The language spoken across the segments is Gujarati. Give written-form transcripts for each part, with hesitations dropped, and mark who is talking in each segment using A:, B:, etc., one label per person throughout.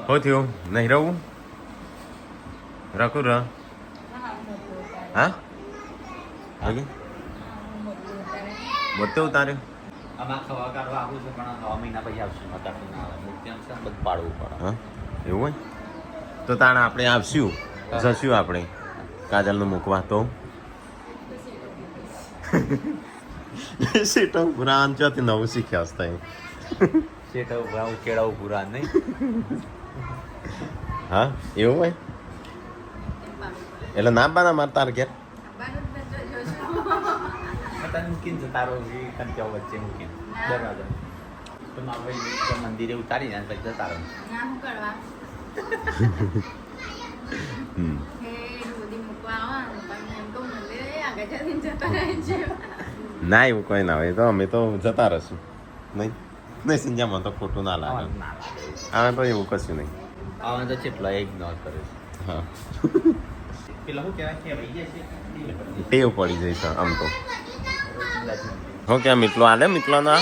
A: હો થયું નહીં રહું રાખું ર હા બધે ઉતાર્યું
B: આમાં ખવા કાઢવા આવું છે પણ 9 મહિના પછી આવશું અત્યારે ના આવે મૂર્તિ છે બધું પાડવું પડે
A: હા એવું હોય તો તાણે આપણે આવશું જશું આપણે કાજલનું મૂકવા તો સીટો પુરાણ ચોથી નવું શીખ્યા હશે
B: શેઠ ઉભા કેળા પૂરા નહીં
A: હા એવું હોય એટલે નામ બાના માર તાર ઘેર
B: મૂકીને જતા કંટ્યા વચ્ચે મૂકીને દરવાજા તો ભાઈ મંદિરે ઉતારી ને પછી જતા રહો
A: ના એવું કોઈ ના હોય તો અમે તો જતા રહીશું નહીં નહીં સંજામાં તો ખોટું ના લાગે અમે તો એવું કશું નહીં
B: આવા તો કેટલા ઇગ્નોર કરે છે
A: હા
B: પેલા શું કહેવાય કે ભાઈ છે
A: ટેવ પડી જઈશ આમ તો હું ક્યાં મીટલો આલે મીટલો ના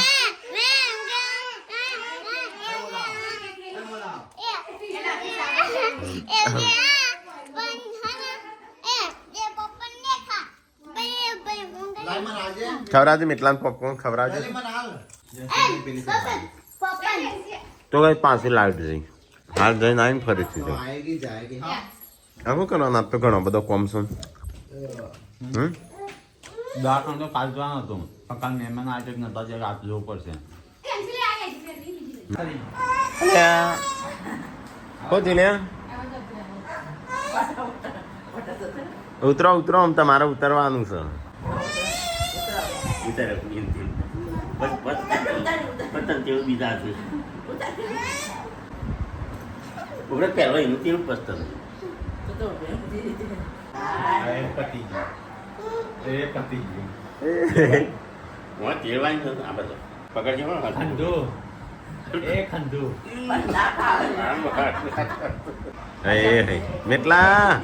A: ખવડાવજે મીટલા પોપકોર્ન ખવડાવજે તો કઈ પાસે લાઈટ જઈ હાલ જઈને આવીને ફરીથી જઈ શું કરવાના તો ઘણો બધો કોમ છે
B: દાખલ તો કાલ જવાનો હતો કાલ મહેમાન આજે નતા જે રાત જવું પડશે
A: ઉતરો ઉતરો આમ તમારે ઉતરવાનું છે
B: પહેલો એનું તેવું પસ્તર
A: મેટલા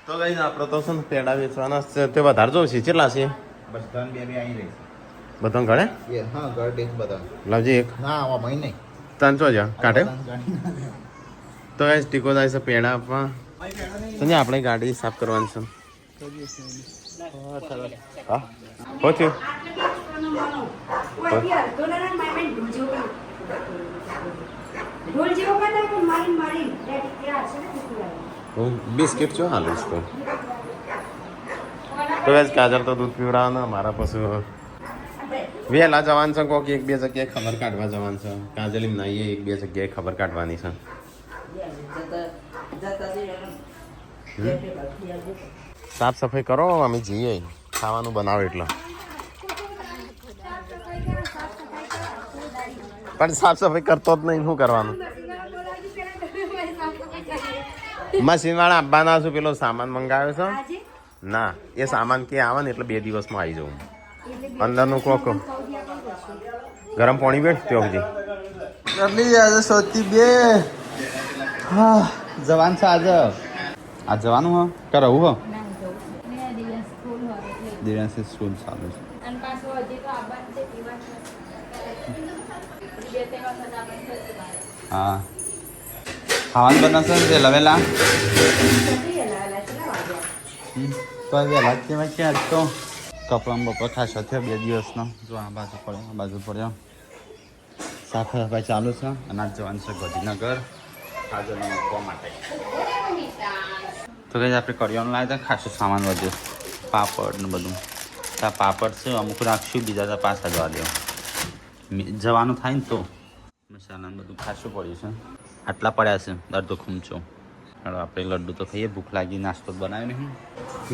A: તો કઈ આપડે તો છે ને પેડા વેચવાના તે વધારે જોઉં છે કેટલા છે બધા ઘરે લાવજે એક ત્રણસો જ કાઢે તો કઈ ટીકો જાય છે પેડા આપવા સમજે આપણે ગાડી સાફ કરવાની છે હા હો થયું બિસ્કિટ જો હાલીશ તો જ કાજલ તો દૂધ પીવડાવવાના મારા પછી વહેલા જવાનું છે કોઈક એક બે જગ્યાએ ખબર કાઢવા જવાનું છે કાજલ એમ નાઈએ એક બે જગ્યાએ ખબર કાઢવાની છે સાફ સફાઈ કરો અમે જઈએ ખાવાનું બનાવો એટલા પણ સાફ સફાઈ કરતો જ નહીં શું કરવાનું મશીન વાળા આપવાના છું પેલો સામાન મંગાવ્યો છે ના એ સામાન કે આવે ને એટલે 2 દિવસમાં આવી જવું અંદરનું કોક ગરમ પાણી બેઠ ત્યાં સુધી
B: કરલી આજે સૌથી બે હા જવાન છે આજે આ જવાનું હો કરાવું હો દિવસે સ્કૂલ ચાલુ છે હા ખાવાનું બનાવશે ને લવેલા તો વહેલા કેવાય કે આજ તો કપડાં બપોર ખાસો થયો 2 દિવસનો જો આ બાજુ પડ્યો સાફ સફાઈ ચાલુ છે અને આજ જવાનું છે ગાંધીનગર કાજલને મૂકવા માટે તો કઈ આપણે કરિયાણું લાવ્યા હતા ખાસો સામાન વધ્યો પાપડ ને બધું ત્યાં પાપડ છે અમુક રાખશું બીજા તો પાછા જવા દેવા જવાનું થાય ને તો મસાલા બધું ખાસું પડ્યું છે આટલા પડ્યા છે અડધો ખૂમચો ચાલો આપણે લડ્ડુ તો ખાઈએ ભૂખ લાગી નાસ્તો બનાવ્યો નહીં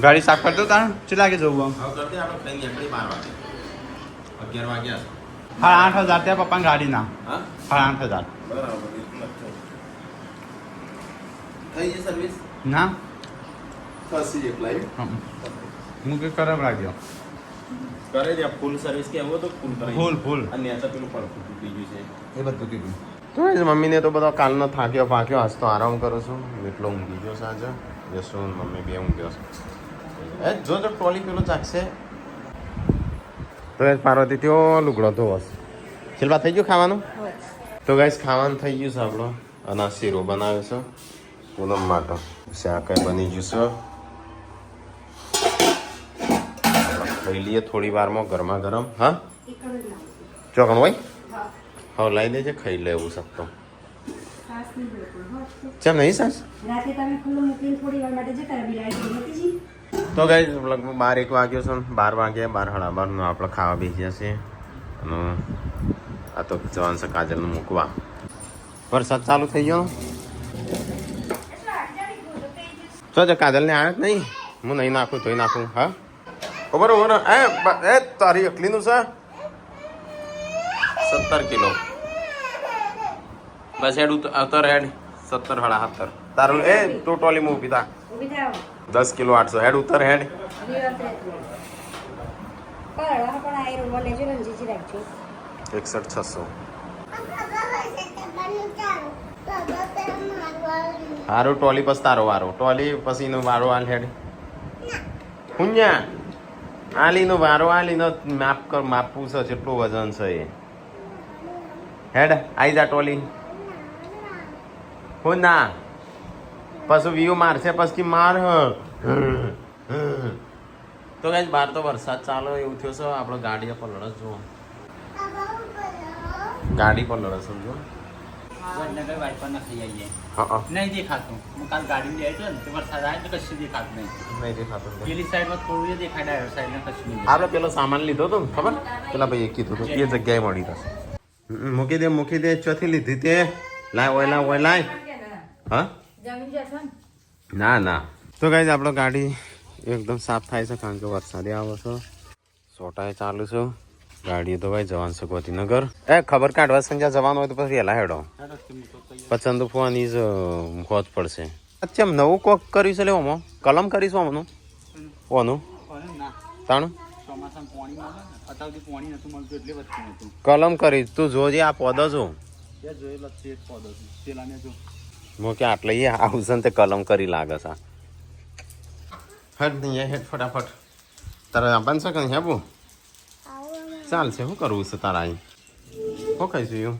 B: ગાડી સાફ કરતો તાણ શું લાગે જવું આમ
A: 11 વાગ્યા
B: 8,500 ત્યાં પપ્પાની ગાડીના 8,500 ના હું કંઈ ખરાબ લાગ્યો
A: કરે દે ફૂલ સર્વિસ કે આવો તો
B: ફૂલ
A: અને આ તો પેલું પણ તૂટી ગયું છે
B: એ બધું કીધું
A: તો મમ્મીને તો બધો કાલનો થાક્યો પાક્યો આજ તો આરામ કરું છું એટલો ઊંઘી ગયો સાંજે યશુ ને મમ્મી બે ઊંઘ્યો છે. જો ટ્રોલી પેલું ચાકશે તો એ પાર્વતી ત્યો લુગડો ધોવસ. શિલ્પા થઈ ગયું ખાવાનું? તો ગાઈસ ખાવાનું થઈ ગયું છે આપણો. અને આ શીરો બનાવ્યો છે પૂનમ માટે. શાક બની ગયું છે. ખાઈ લઈએ થોડી વારમાં ગરમા ગરમ. હા ચોકણ હોય હવે લઈ લેજે ખાઈ લે એવું શકતો. કેમ નહીં સાસ? તો ગાઈસ લગભગ 12-1 વાગ્યો છે. 12 વાગ્યા 12:30 આપણે ખાવા બેસ્યા છે. અને આ તો જવાન છે કાજલને મૂકવા. વરસાદ ચાલુ થઈ ગયો. જો કાજલને આવે જ નહીં. હું નહીં નાખું તોય નાખું. હા બરોબર. એ તારી અકલીનું છે 17 કિલો. બસ હેડ ઉતર હેડ 17-17. તારું એ તું ટ્રોલીમાં ઊભી થા. 10 કિલો 800 હેડ ઉતર હેડ. 61-600. હારું ટ્રોલી પછી તારો વારો. ટ્રોલી પછી નો વારો હાલ હેડ. હુંયા આલીનો વારો આલીનો માપવું છે કેટલું વજન છે એ. હેડ આઈ જા ટ્રોલી. હું ના પછી વ્યૂ મારશે પછી માર. તો કઈ બહાર તો વરસાદ ચાલો એવું થયો છે. આપણે ગાડી પર લડસ જુઓ. ગાડી પર લડસ સમજો.
B: વડનગર વાઇપર ના ખાઈ આવીએ.
A: હા
B: નહીં દેખાતું. હું કાલ ગાડી લઈ આવ્યો ને તો વરસાદ આવે તો કશું દેખાતું નહીં.
A: નહીં દેખાતું.
B: પેલી સાઈડમાં થોડું દેખાય ડાયર સાઈડ ને કશું નહીં.
A: આપણે પેલો સામાન લીધો હતો ને ખબર પેલા ભાઈએ કીધું હતું એ જગ્યાએ મળી જશે. મૂકી દે ચોથી લીધી તે. લાય લાય. હા ના તો ગાઈઝ આપણો ગાડી એકદમ સાફ થાય છે કારણ કે વરસાદે આવો છો. સોટાએ ચાલુ છે ગાડી. તો ભાઈ જવાન છે ગોધીનગર. ખબર કાઢવા સંજ્યા જવાનું હોય તો પછી વહેલા હેડો. પસંદ ફોવાની જ હોત પડશે. અચ્છા નવું કોક કર્યું છે લેવામાં કલમ કરીશું આમનું ઓનું તાણું કલમ કરી. તું જોજે આ પોદો જો હું કે આટલે આવશે ને તે કલમ કરી લાગે છે. હેડ નહીં હેડ ફટાફટ. તારે આપવાનું છે કે નહીં આપું? ચાલશે. શું કરવું છે તારા અહીં? શું ખાઈશું એવું?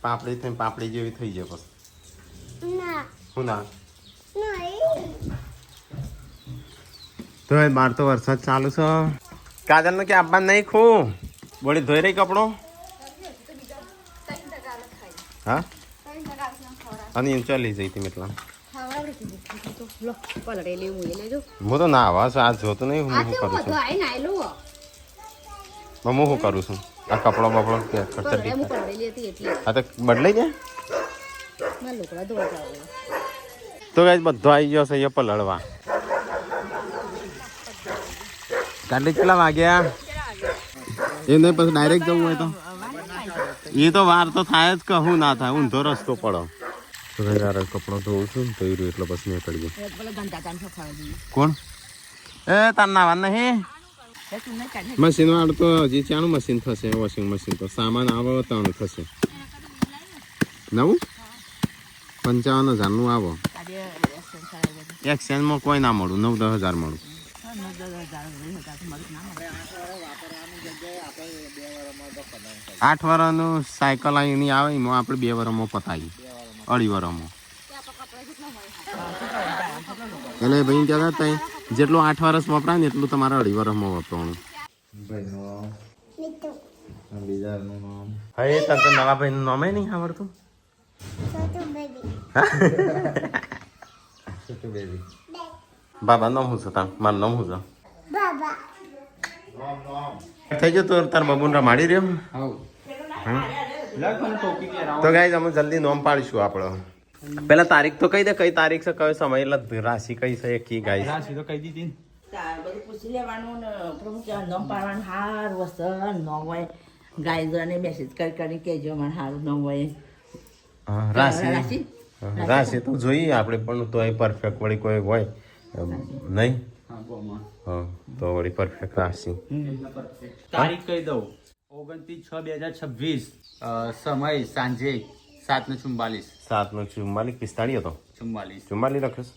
A: પાપડી થઈ પાપડી જેવી થઈ જાય પછી. શું ના તો બહાર તો વરસાદ ચાલુ છે. કાજલને કે આપવાનું નહીં ખું બોલી ધોઈ રહી કપડો. હા અને એમ ચાલી જઈ હતી એટલા. હું તો ના આવા છું. આ જોતું નહીં હું શું કરું છું. હું શું કરું છું? આ કપડો બપડો હા તો બદલાઈ જાય. તો ગાઈસ બધો આવી ગયો છે એ પલળવા. કાલે કેટલા વાગ્યા? એ નહીં પછી ડાયરેક્ટ જવું હોય તો એ તો વાર તો થાય જ કહું ના થાય. ઊંધો રસ્તો પડો તો યાર કપડો ધોઉં છું ને ધોઈ રહ્યું એટલે પછી નીકળી ગયું. કોણ? એ તાર નાવા નહીં મશીન વાળું તો હજી ચાનું મશીન થશે. વોશિંગ મશીન તો સામાન આવો તાણું થશે. નવું 55,000 નું આવો. એક્સચેન્જમાં કોઈ ના મળું. 9-10 હજાર મળું. 8 વર્ષનું સાયકલ અહીંની આવે એમાં આપણે 2 વર્ષમાં પતાવી 2.5 વર્ષમાં. એટલે ભાઈ કહેતા હતા જેટલું 8 વર્ષ વપરાય ને એટલું તમારે 2.5 વર્ષમાં વપરાવાનું. હા એ તને નવા ભાઈનું નામે નહીં આવડતું? બાબા નામ શું છે તાર? મારું નામ શું છે? થઈ ગયો તો તાર બાબુને રમાડી રહ્યો. તો ગાઈઝ અમે જલ્દી નોમ પાડીશું આપણે. પેલા તારીખ તો કહી દે કઈ તારીખ છે કયો સમય એટલે રાશિ કઈ છે કી ગાઈઝ
B: રાશિ તો કહી દીધી.
C: બધું પૂછી લેવાનું ને પ્રભુ કે નોમ પાડવાનું હાર વસન ન હોય. ગાયને મેસેજ કરી કેજો મને હારું ન હોય.
A: રાશિ તો જોઈએ આપણે પણ તો એ પરફેક્ટ વળી કોઈ હોય નહીં. હા તો વળી પરફેક્ટ રાશિ.
B: તારીખ કહી દઉં 29/6/2026. સમય સાંજે 7:44.
A: 7:44 45 હતો.
B: 44
A: લખ્યું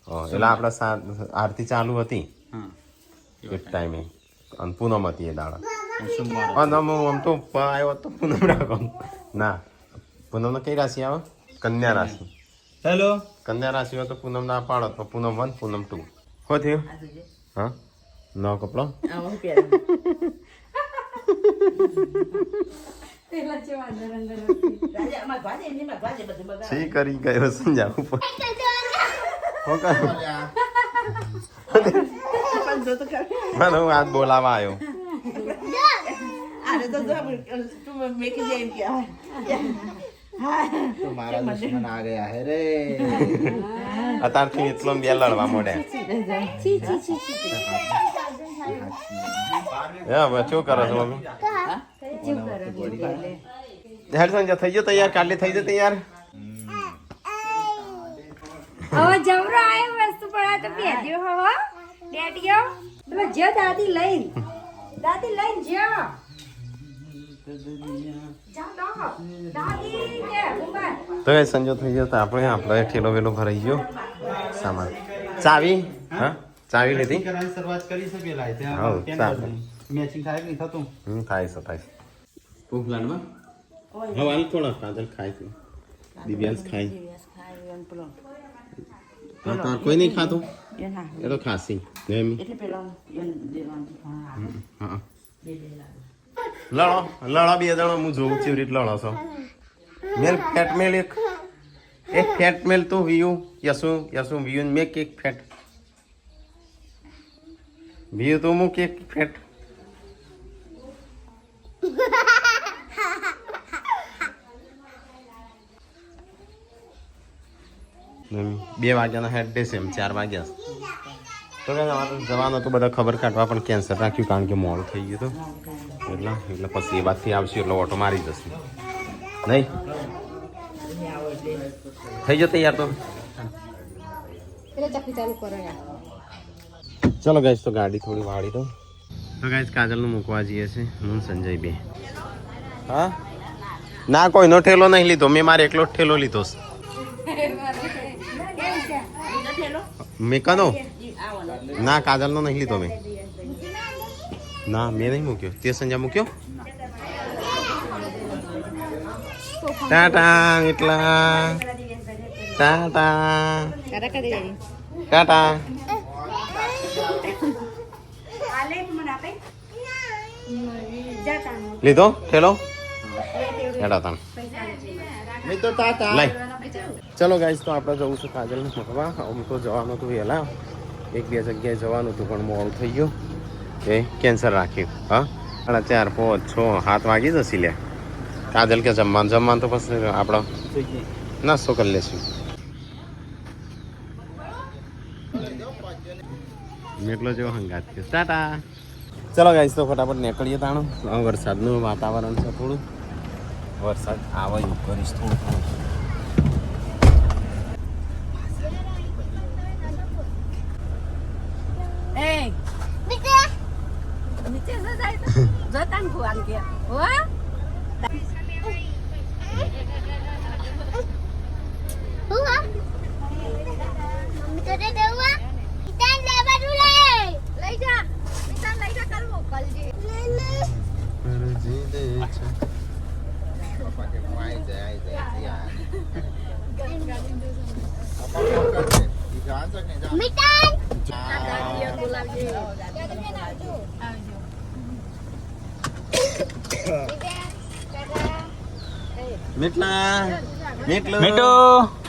A: છે એટલે આપણે આરતી ચાલુ હતી
B: હા
A: એક ટાઈમે અને પૂનમ હતી એ દાડા
B: સોમવાર
A: અને આમ તો આવ્યો તો પૂનમ રાખો ના પૂનમ કઈ રાશિ આવે કન્યા રાશિ
B: હેલો
A: કન્યા રાશિ હોય તો પૂનમ ના પાડો તો પૂનમ 1 પૂનમ 2 હો થયું
C: આ જોજે.
A: હા નવો કપડો
C: આ હું પહેરું. રાજા, આમાં ભાજે, એમાં ભાજે બધું બગાડ.
A: છી કરી ગયો સંજા ઉપર હો કર્યું
C: પણ જો તો ખરી.
A: મને હું હાથ બોલાવા આવ્યો
C: આને તો જો તું મેકી દે એમ કે
B: મારા દુશ્મન આ ગયા હે રે
A: અત્યારથી એટલો બે લડવા મોડ્યા હવે શું કરો છો મમ્મી હેડ સંજા થઈ ગયો તૈયાર કાલે થઈ જાય તૈયાર
D: હવે જવરો આયો વસ્તુ પણ આ તો ભેજ્યો હો ડેડીઓ પેલો જો દાદી લઈને જો જાઓ દાદી કે ઉમર
A: તો એ સંજો થઈ ગયો તો આપણે ઠેલો વેલો ભરાઈ ગયો સામાન ચાવી હા ચાવી લીધી
B: કરવાની શરૂઆત કરી છે પેલા
A: હાઉ, ચાલે.
B: મેચિંગ થાય કે નહીં થતું
A: થાય છે ભૂખ લાડવા હવે હાલ થોડા કાજલ ખાય છે દિવ્યાંશ ખાય
C: દિવસ ખાય એમ પેલો.
A: હા તાર કોઈ નહીં ખાતું
C: એ ના.
A: એ તો ખાસી એમ
C: એટલે પેલો એમ દેવાનું. હા,
A: હા
C: બે લાગે.
A: લડો બે જણો હું જોઉં છું રીત લડો છો મેલ ફેટ મેલ એક ફેટ મેલ તું વિયુ યસુ વિયુ મેક એક ફેટ વિયુ તો મૂક એક ફેટ બે વાગ્યાના હેડ દેશે એમ 4 વાગ્યા તો કે અમારે જવાનું હતું બધા ખબર કાઢવા પણ કેન્સલ રાખ્યું કારણ કે મોડું થઈ ગયું હતું એટલે પછી એ બાદથી આવશે એટલે ઓટો મારી જશે નહીં થઈ જતો યાર તો
D: એટલે ચક્કી ચાલુ કરો યાર
A: ચલો ગાઈસ તો ગાડી થોડી વાળી દો તો ગાઈસ કાજલનું મૂકવા જઈએ છે હું સંજય બે હા ના કોઈનો ઠેલો નહીં લીધો મેં મારે એકલો જ ઠેલો લીધો છે મેં કનો ના કાજલનો નહીં લીધો મેં ના મેં નહીં મૂક્યો તે સંજય મૂક્યો ટાટા એટલા ટાટા
D: કરે કરી દેડી
A: ટાટા
D: આલે મને આપે જાતા
A: લીધો ઠેલો હેડા તાણ
B: મેં તો તાતા
A: લઈ ચલો ગાઈસ તો આપણે જવું છું કાજલને મૂકવા આમ તો જવાનું હતું વહેલા 1-2 જગ્યાએ જવાનું હતું પણ મોડું થઈ ગયું એ કેન્સલ રાખ્યું હા 4, 5, 6, 7 વાગી જશે લે કાજલ કે જમવાનું તો પછી આપણે નાસ્તો કરી લેશું એટલો જેવો હંગાત થયો ટાટા ચલો ગાઈસ તો ફટાફટ નીકળીએ તાણું વરસાદનું વાતાવરણ છે થોડું વરસાદ આવે એવું કરીશ થોડું
D: એ નીચે ન જાય તો જતા ને ભુવાન કે હો લઈ જા કાલ મોકલજે
A: મેટલા મેટલો
B: મેટો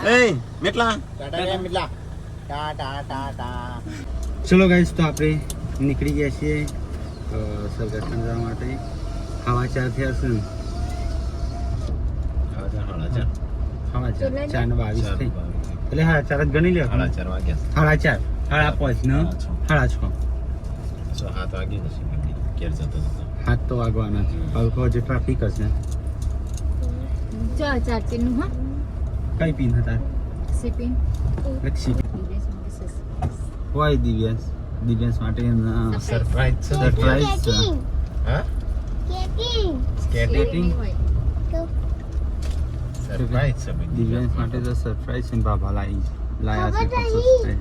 A: એ મેટલા
B: ચલો ગાઈસ તો આપણે નીકળી ગયા છીએ સરગઠણ જવા માટે હવા 4 થયા છે હવા 4 4:22 થઈ એટલે 4:30 જ ગણી લ્યો
A: 4:30 વાગ્યા
B: 4:30 5:30 6
A: 7 વાગી જશે ઘેર જતો
B: હાથ તો વાગવાના છે હવે જે ટ્રાફિક હશે
D: ચાલ ચાર્જિંગ નું હા
B: કઈ પિન હતા
D: સીપિંગ
B: લક્ષી હોય દિવ્યાંશ માટે
A: સરપ્રાઈઝ છે
B: સરપ્રાઈઝ છે
A: હા સ્કેટિંગ
B: સ્કેટિંગ
A: સરપ્રાઈઝ છે ભાઈ.
B: દિવ્યાંશ માટે તો સરપ્રાઈઝ છે ને બાબા લાયા છે
E: ખબર
B: કશું
E: નહીં.
B: surprise.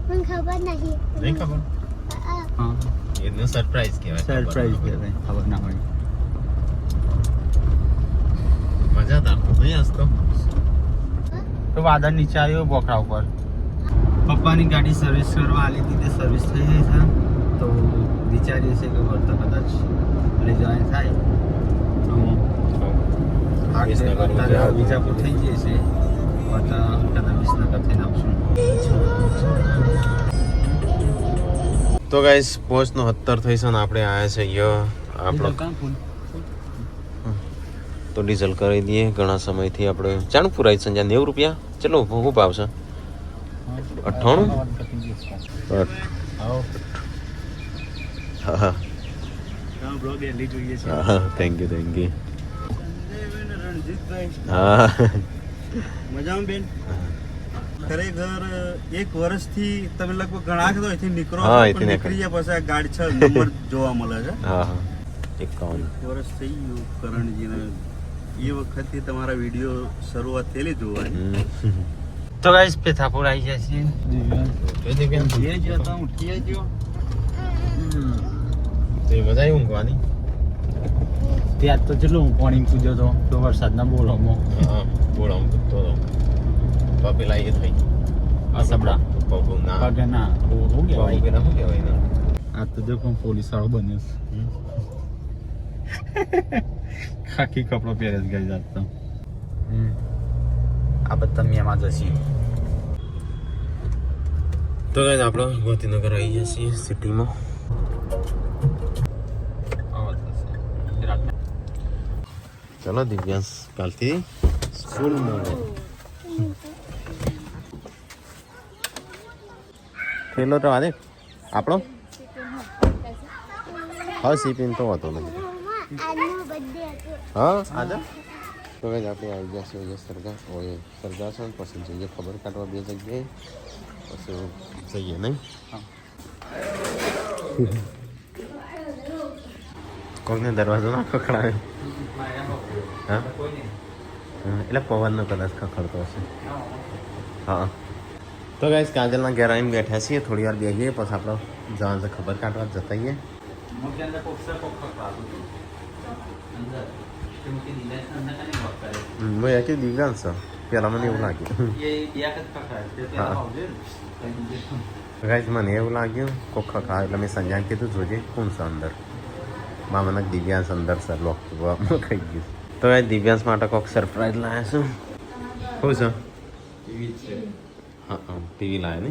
E: મને ખબર નહીં.
A: નહીં ખબર
B: હા
A: એનું સરપ્રાઈઝ કહેવાય.
B: સરપ્રાઈઝ કહેવાય ખબર ના હોય
A: મજાદાર તો નહીં હસતો.
B: તો વાદળ નીચે આવ્યો બોકડા ઉપર પપ્પાની ગાડી સર્વિસ કરવા આલી હતી તે સર્વિસ થઈ ગઈ છે તો વિચારીએ છીએ કે વળતા કદાચ લઈ જવાની થાય તો અત્યારે વિજાપુર થઈ જઈએ છીએ વળતા કદાચ વિસનગર થઈને આવશું
A: તો ગાઈસ પોસ્ટનો 70 થઈ છે ને આપણે આયા છે અહીંયા આપણો તો ડીઝલ કરી દઈએ ઘણા સમયથી આપણે ચાણ પુરાય છે 90 રૂપિયા ચલો શું ભાવ છે 98 હા થેન્ક યુ હા
B: મજામાં બેન ખરેખર એક વર્ષથી તમે લગભગ ઘણા છો અહીંથી નીકળો
A: હા,
B: છો,
A: અહીંથી
B: પણ નીકળી ગયા પછી આ ગાડી 6 નંબર જોવા મળે છે
A: હા 51
B: વર્ષ થઈ ગયું કરણજીને એ વખતથી તમારા વિડીયો શરૂઆત થયેલી જોવાની તો ગાઈસ પેથાપુર આવી ગયા છીએ ઉઠીએ જ હતા ઉઠીએ જ
A: તો મજા આવી ઊંઘવાની
B: ત્યાં તો ચેટલું પાણી કૂદ્યો હતો તો વરસાદના બોલામાં
A: હા બોલાવું તો પેલા એ થઈ
B: અસબડા
A: પગ ના
B: પગે ના હું કહેવાય
A: પગ ના શું કહેવાય ના
B: આ તો જો પણ પોલીસ વાળો બન્યો છે ખાકી કપડો પહેરે જ ગઈ જાત તો આ બધા મેમાં જશી
A: તો ગાઈસ આપણે ગોતીનગર આવી ગયા છીએ સિટીમાં ચલો દિવ્યાંશ કાલથી સ્કૂલમાં પેલો તો આને આપણો હા સીપીન તો હતો નહીં
E: આજનો બર્થડે હતો.
A: હા આજે તો ગાઈસ આપણે આવી ગયા છીએ ઓય સરગા ઓય સરગાસન પછી જઈએ ખબર કાઢવા બે જગ્યાએ પછી જઈએ નહીં કોકને દરવાજો ના ખખડાવે હા એટલે પવનનો કદાચ ખખડતો હશે હા તો ગાઈસ કાજલના ઘેર આવીને બેઠા છીએ થોડી વાર બેસીએ પછી આપણે જવાનું છે ખબર કાઢવા જતા રહીએ મેં એકલી દિવ્યાંશ છે પહેલાં મને એવું લાગ્યું ગાઈસ મને એવું લાગ્યું કોક ખખા એટલે મેં સંજયને કીધું જોજે કોણ છે અંદર મામાના દિવ્યાંશ અંદર સર લોક ખાઈ ગયું તો એ દિવ્યાંશ માટે કોઈક સરપ્રાઈઝ લાવ્યા છું શું છે હા હા ટીવી લાવે ને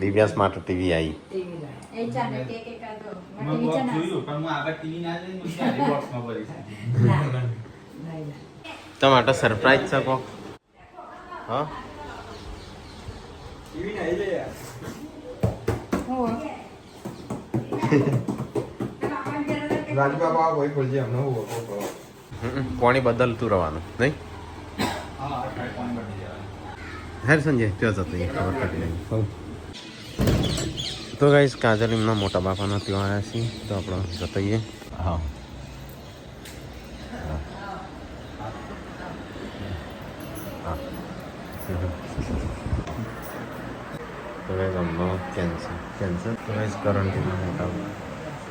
A: દિવ્યાંશ માટે ટીવી આવી તમારે સરપ્રાઈઝ છે કોક હા પાણી બદલતું રહેવાનું નહીં હેર સંજય ત્યાં જતો ખબર કાઢી નહીં તો ગાઈસ કાજલ એમના મોટા બાપાના ત્યાં આવ્યા છીએ તો આપણે જતાઈએ હા તો ગાઈસ અમનો કેન્સર તો ગાઈસ કરંટના મોટા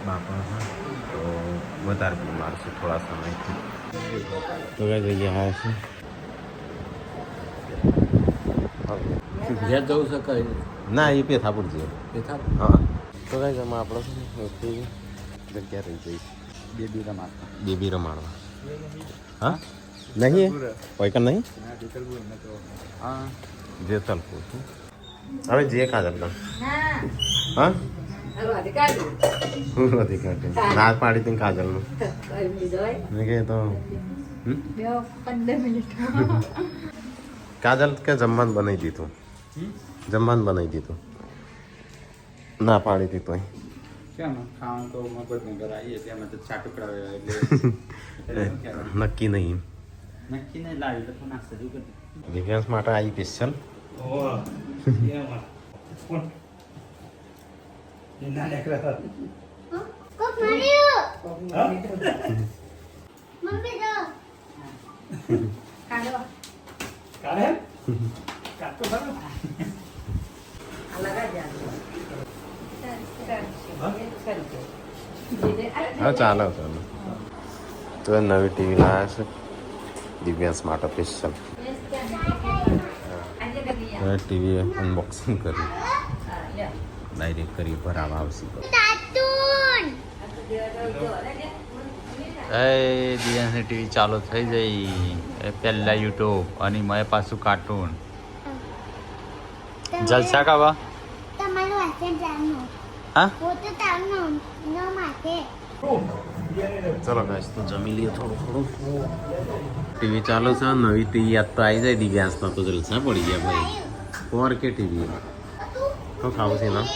A: બાપા છે તો વધારે બીમાર છે થોડા સમયથી તો ગાઈસ અહીંયા આવ્યા છે
F: ઘેર જવું છે કઈ
A: ના એ પેથાપુર છે
F: પેથાપુર
A: હા તો ગાઈસ આમાં આપણે છે ને જગ્યા રહી જઈશ બેબી રમાડવા હા નહીં કોઈ કર નહીં
B: હા
A: જેતલપુર હવે જે કાજલ હા હું નથી કરતી ના પાડી હતી કાજલનું મેં કહે તો કાજલ કે જમવાનું બનાવી દીધું બનાવી દીધું ના પાડી હતી તોય
B: કેમ ખાવાનું તો મગજ નગર આવીએ ત્યાં તો છાટું કરાવે એટલે
A: નક્કી નહીં
B: નક્કી નહીં લાવી તો નાસ્તા જેવું કરી
A: દિવ્યાંશ માટે આવી સ્પેશિયલ
E: કોક માર્યું. મમ્મી જો.
A: હા ચાલો ચાલો તો નવી ટીવી લાવ્યા છે દિવ્યાંશ માટે સ્પેશિયલ ટીવી અનબોક્સિંગ કરી ડાયરેક્ટ કરી ભરાવા આવશે
B: એ દિયાની ટીવી ચાલુ થઈ જઈ એ પહેલા યુટ્યુબ અને મેં પાછું કાર્ટૂન જલસા કાવા
E: તમારું વાસણ ચાલનું
B: હા
E: પોતે ચાલનું ન માથે
A: ચલો ગાઈસ તો જમી લઈએ થોડું થોડું ટીવી ચાલુ છે નવી ટીવી યાદ તો આવી જાય દિવ્યાંશના તો જલસા પડી ગયા ભાઈ 4K ટીવી તો ખાવું છે ના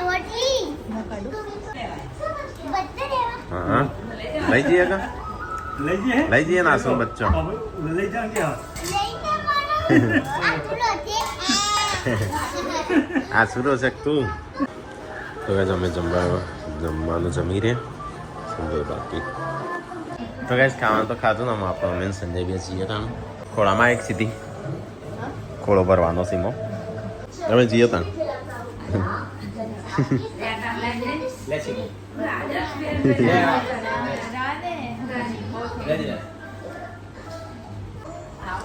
E: રોટલી બધે દેવા
A: હા લઈ જઈએ કા લઈ જઈએ ના શું બચ્ચો
E: લઈને મારો આટલો છે
A: આ સુરો છે તું તો ગાઈસ અમે જમવાનું જમી રહ્યા સંજય બાકી તો ગાઈસ ખાવાનું તો ખાધું ને આપણે અમે સંજય બે છીએ તાણ ખોળામાં એક સીધી ખોળો ભરવાનો સીમો તમે જઈએ તાણ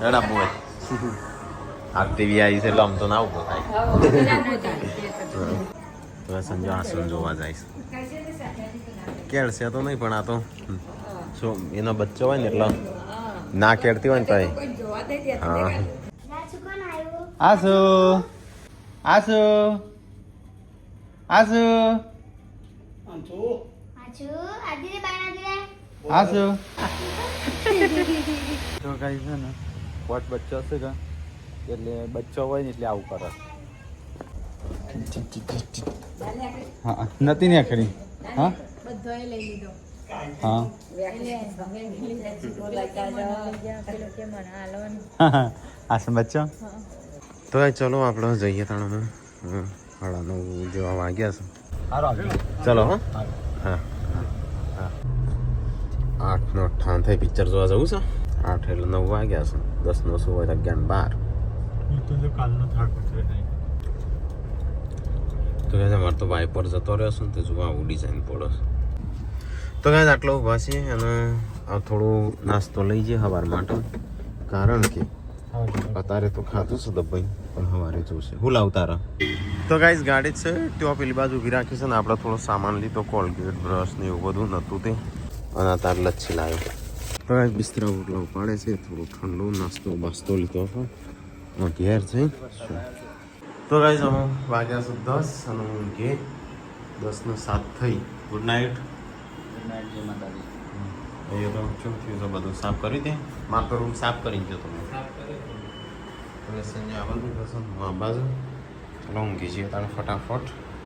A: એડા બોય આ ટીવી આવી છે એટલે આમ તો ના ઉભો થાય તો સંજય આસન જોવા જાય કેળશે તો નહીં પણ આ તો શું એનો બચ્ચો હોય ને એટલે ના કેળતી હોય ને તો હા
E: રાજુ કોણ આવ્યું
B: આસુ આસુ આસુ
E: આજુ આજે બાય
B: આસુ તો કઈ છે ને પોટ બચ્ચો છે કે એટલે બચ્ચો હોય ને એટલે આવું કરે હા નથી ને ખરી હા હા આસુ બચ્ચો
A: તો ચલો આપણે જઈએ તાણ 9:30 જેવા વાગ્યા છે ચલો હા હા હા 8 નો 8 થઈ પિક્ચર જોવા જવું છે 8 એટલે 9 વાગ્યા છે 10 નો 16 11 12 તો કહે અમારે તો વાઇપર જતો રહ્યો છે ને તે જોવા આવું ડિઝાઇન પડે તો કહે આટલો ઊભા છીએ અને આ થોડું નાસ્તો લઈ જઈએ સવાર માટે કારણ કે અત્યારે તો ખાધું છે દબાઈ પણ સવારે જોશે હું લાવ તારા તો ગાઈસ ગાડી જ છે ત્યાં પેલી બાજુ ઊભી રાખી છે ને આપણે થોડો સામાન લીધો કોલગેટ બ્રશ ને એવું બધું નહોતું તે અને અત્યારે લચ્છી લાવ્યો તો ગાઈસ બિસ્તરા ઉટલા ઉપાડે છે થોડું ઠંડુ નાસ્તો બાસ્તો લીધો હતો ઘેર છે તો ગાઈસ અમે વાગ્યા છે 10 અને હું ઘેર 10 ને 7 થઈ ગુડ નાઇટ અહીંયા તો શું થયું છે બધું સાફ કરી દે મારો રૂમ સાફ કરી દો તમે હવે સંજય આવવાનું થશે બાજુ ચલો ઊંઘી જઈએ તારે ફટાફટ